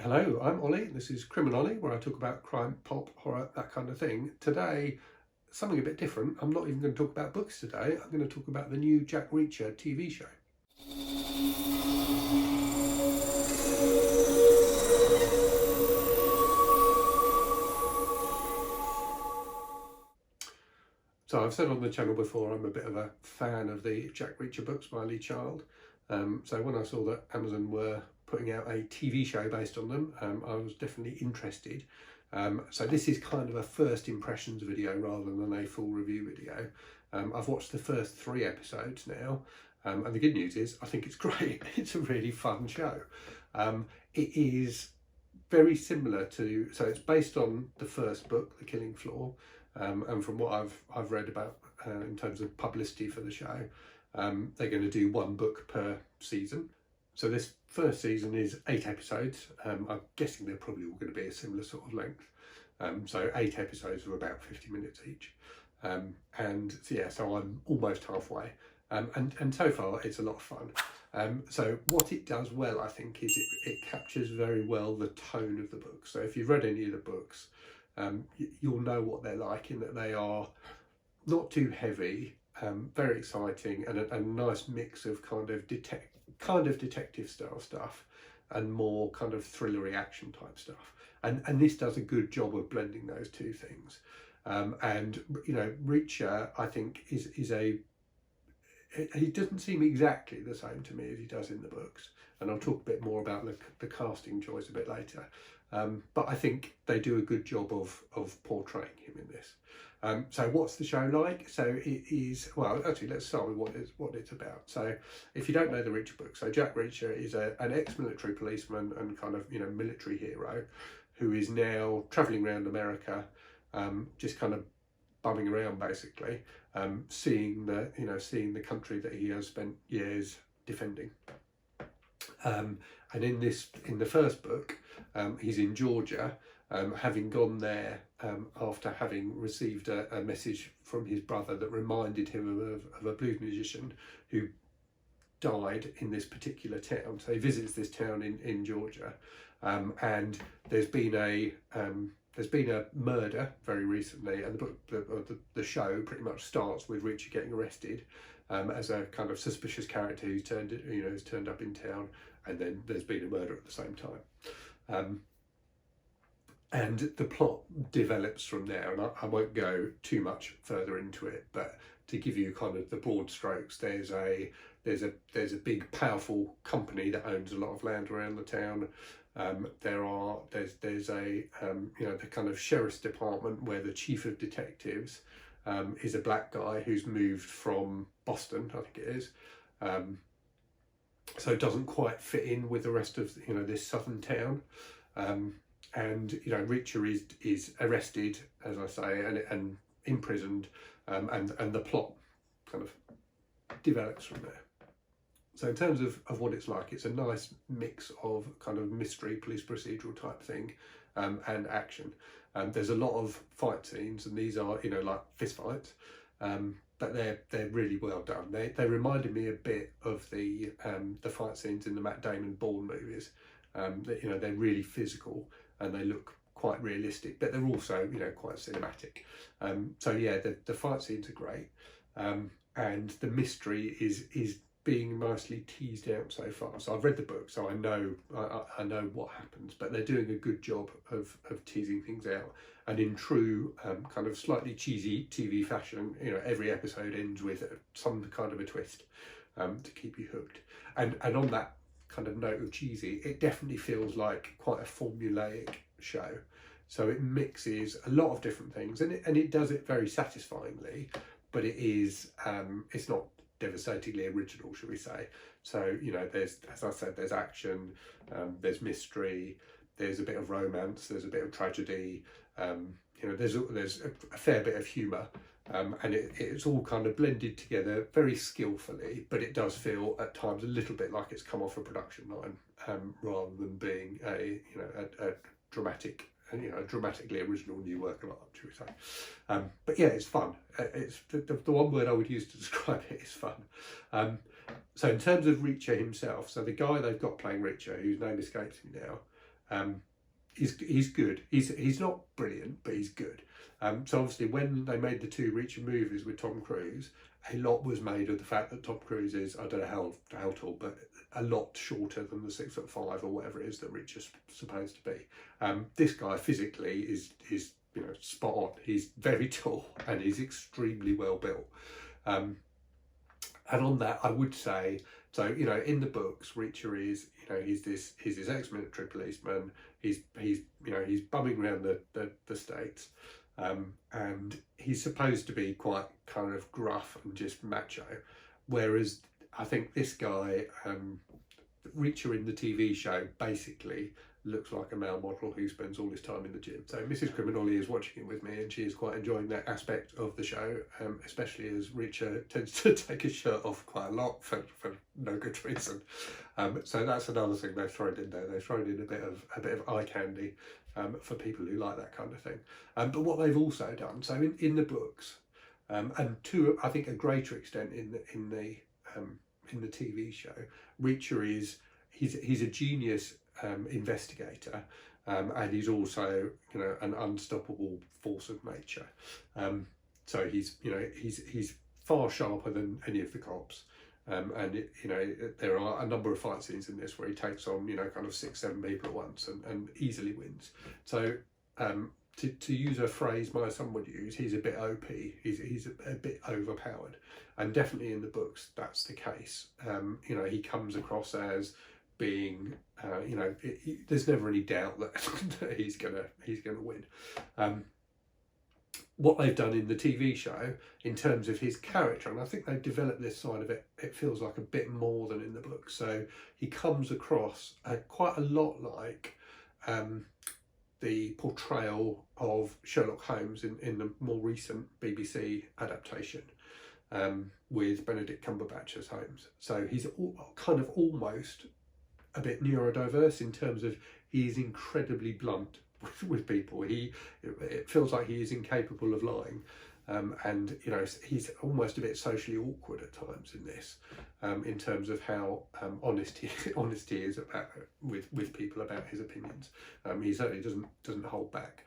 Hello, I'm Ollie. This is Criminology, where I talk about crime, pulp, horror, that kind of thing. Today, something a bit different. I'm not even going to talk about books today. I'm going to talk about the new Jack Reacher TV show. So I've said on the channel before, I'm a bit of a fan of the Jack Reacher books by Lee Child. So when I saw that Amazon were putting out a TV show based on them, I was definitely interested. So this is kind of a first impressions video rather than a full review video. I've watched the first 3 episodes now, and the good news is I think it's great. It's a really fun show. It is very similar to, so it's based on the first book, The Killing Floor, and from what I've read about in terms of publicity for the show, they're going to do 1 book per season. So this first season is 8 episodes. I'm guessing they're probably all going to be a similar sort of length. So 8 episodes of about 50 minutes each. And so yeah, so I'm almost halfway. And so far it's a lot of fun. So what it does well, I think, is it captures very well the tone of the book. So if you've read any of the books, you'll know what they're like, in that they are not too heavy, very exciting, and a nice mix of kind of detective style stuff and more kind of thrillery action type stuff. And this does a good job of blending those two things. And you know, Reacher, I think, is he doesn't seem exactly the same to me as he does in the books, and I'll talk a bit more about the casting choice a bit later. But I think they do a good job of portraying him in this. So what's the show like? So it is, well, actually, let's start with what it's about. So if you don't know the Reacher book, so Jack Reacher is an ex-military policeman and kind of, you know, military hero who is now travelling around America, just kind of bumming around basically, seeing the country that he has spent years defending. And in the first book, he's in Georgia, having gone there after having received a message from his brother that reminded him of a blues musician who died in this particular town. So he visits this town in Georgia, and there's been a murder very recently, and the show pretty much starts with Richard getting arrested as a kind of suspicious character who's turned up in town, and then there's been a murder at the same time. And the plot develops from there, and I won't go too much further into it, but to give you kind of the broad strokes, there's a big powerful company that owns a lot of land around the town. There's a the kind of sheriff's department where the chief of detectives is a black guy who's moved from Boston, I think it is. So it doesn't quite fit in with the rest of this southern town. And Reacher is arrested, as I say, and imprisoned, and the plot kind of develops from there. So in terms of what it's like, it's a nice mix of kind of mystery, police procedural type thing, and action. There's a lot of fight scenes, and these are like fist fights, but they're really well done. They reminded me a bit of the fight scenes in the Matt Damon Bourne movies. They're really physical and they look quite realistic, but they're also quite cinematic. So yeah, the fight scenes are great, and the mystery is being nicely teased out so far. So I've read the book, so I know what happens, but they're doing a good job of teasing things out. And in true kind of slightly cheesy TV fashion, every episode ends with some kind of a twist to keep you hooked. And on that kind of note of cheesy, it definitely feels like quite a formulaic show. So it mixes a lot of different things, and it does it very satisfyingly, but it's not devastatingly original, shall we say. So there's, as I said, there's action, there's mystery, there's a bit of romance, there's a bit of tragedy, there's a fair bit of humour, and it's all kind of blended together very skillfully, but it does feel at times a little bit like it's come off a production line, rather than being a dramatically original new work of art, should we say. But yeah, it's fun. It's the one word I would use to describe it is fun. So in terms of Reacher himself, so the guy they've got playing Reacher, whose name escapes me now, He's good. He's not brilliant, but he's good. So obviously, when they made the 2 Reacher movies with Tom Cruise, a lot was made of the fact that Tom Cruise is, I don't know how tall, but a lot shorter than the 6'5" or whatever it is that Reacher's supposed to be. This guy physically is spot on. He's very tall and he's extremely well built. And on that, I would say, so in the books, Reacher is he's this ex-military policeman. He's bumming around the States, and he's supposed to be quite kind of gruff and just macho, whereas I think this guy, Reacher in the TV show, basically looks like a male model who spends all his time in the gym. So Mrs. Criminoli is watching it with me, and she is quite enjoying that aspect of the show, especially as Reacher tends to take his shirt off quite a lot for no good reason. So that's another thing they've thrown in there. They've thrown in a bit of eye candy for people who like that kind of thing. But what they've also done, so in the books, and to I think a greater extent in the TV show, Reacher he's a genius investigator, and he's also an unstoppable force of nature. So he's far sharper than any of the cops, and there are a number of fight scenes in this where he takes on kind of 6-7 people at once and easily wins. So to use a phrase my son would use, he's a bit OP. He's a bit overpowered, and definitely in the books that's the case. He comes across as being, there's never any doubt that he's gonna win. What they've done in the TV show in terms of his character, and I think they've developed this side of it, it feels like a bit more than in the book. So he comes across quite a lot like the portrayal of Sherlock Holmes in the more recent BBC adaptation, with Benedict Cumberbatch as Holmes. So he's kind of almost a bit neurodiverse in terms of he's incredibly blunt with people. It feels like he is incapable of lying, and he's almost a bit socially awkward at times in this, in terms of how honest he is about with people about his opinions. He certainly doesn't hold back.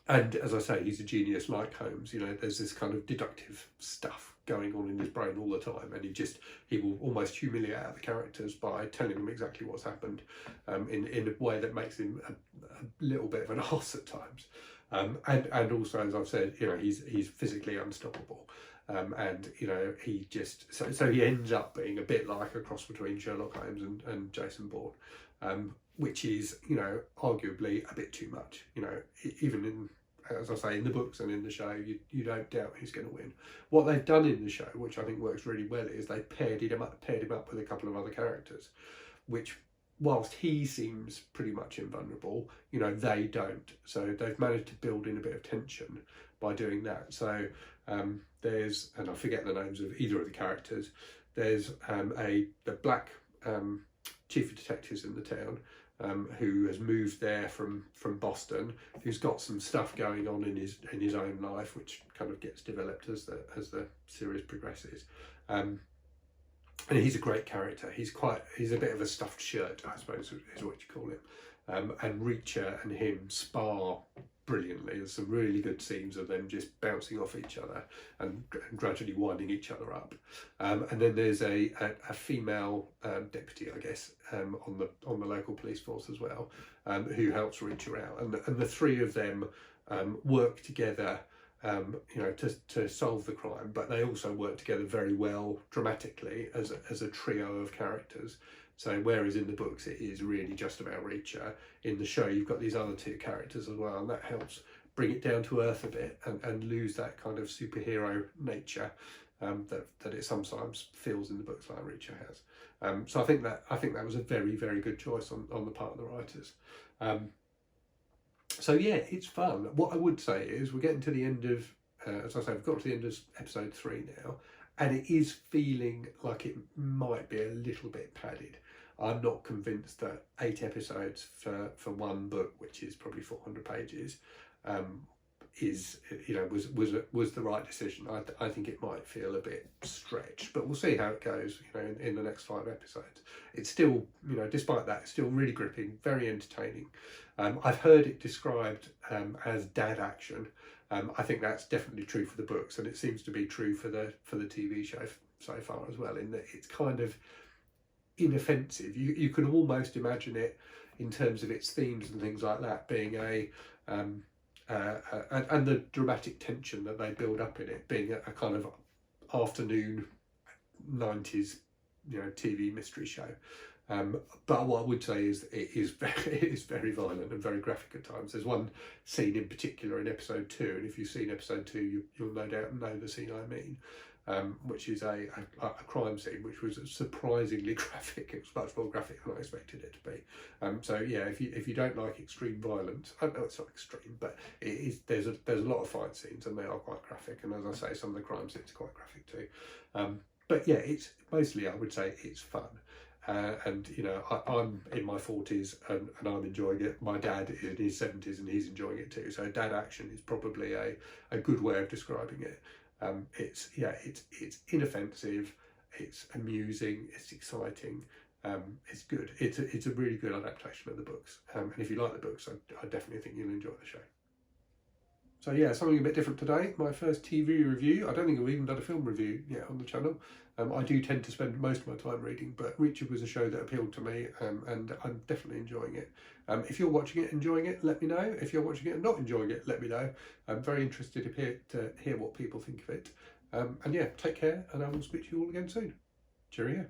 And as I say, he's a genius like Holmes. There's this kind of deductive stuff going on in his brain all the time, and he will almost humiliate the characters by telling them exactly what's happened, in a way that makes him a little bit of an arse at times. And also, as I've said, he's physically unstoppable. And he just so he ends up being a bit like a cross between Sherlock Holmes and Jason Bourne, which is arguably a bit too much. Even in, as I say, in the books and in the show, you don't doubt he's going to win. What they've done in the show, which I think works really well, is they paired him up with a couple of other characters, which, whilst he seems pretty much invulnerable, they don't. So they've managed to build in a bit of tension by doing that. So there's, and I forget the names of either of the characters, there's the black chief of detectives in the town, who has moved there from Boston, who's got some stuff going on in his own life, which kind of gets developed as the series progresses. And he's a great character. He's a bit of a stuffed shirt, I suppose, is what you call him. And Reacher and him spar brilliantly. There's some really good scenes of them just bouncing off each other and gradually winding each other up. And then there's a female deputy, I guess, on the local police force as well, who helps Reacher out. And the three of them work together, to solve the crime, but they also work together very well dramatically as a trio of characters. So whereas in the books it is really just about Reacher, in the show you've got these other two characters as well, and that helps bring it down to earth a bit and lose that kind of superhero nature that it sometimes feels in the books like Reacher has. So I think that was a very, very good choice on the part of the writers. So yeah, it's fun. What I would say is we're getting to the end of, as I say, we've got to the end of episode 3 now, and it is feeling like it might be a little bit padded. I'm not convinced that 8 episodes for one book, which is probably 400 pages, is, you know, was the right decision. I think it might feel a bit stretched, but we'll see how it goes, you know, in the next 5 episodes. It's still, you know, despite that, it's still really gripping, very entertaining. I've heard it described as dad action. I think that's definitely true for the books, and it seems to be true for the TV show so far as well, in that it's kind of inoffensive. You can almost imagine it in terms of its themes and things like that being and the dramatic tension that they build up in it being a kind of afternoon 90s, you know, TV mystery show. But what I would say is it is very violent and very graphic at times. There's one scene in particular in episode 2, and if you've seen episode 2, you'll no doubt know the scene I mean, which is a crime scene which was surprisingly graphic. It was much more graphic than I expected it to be. So yeah, if you don't like extreme violence, I know it's not extreme, but it is. There's a lot of fight scenes, and they are quite graphic. And as I say, some of the crime scenes are quite graphic too. But yeah, it's mostly, I would say, it's fun. And you know, I'm in my 40s and I'm enjoying it. My dad is in his 70s and he's enjoying it too. So dad action is probably a good way of describing it. It's inoffensive, it's amusing, it's exciting, it's good. It's a really good adaptation of the books. And if you like the books, I definitely think you'll enjoy the show. So yeah, something a bit different today. My first TV review. I don't think I've even done a film review yet on the channel. I do tend to spend most of my time reading, but Reacher was a show that appealed to me, and I'm definitely enjoying it. If you're watching it, enjoying it, let me know. If you're watching it and not enjoying it, let me know. I'm very interested to hear what people think of it. And yeah, take care, and I will speak to you all again soon. Cheerio.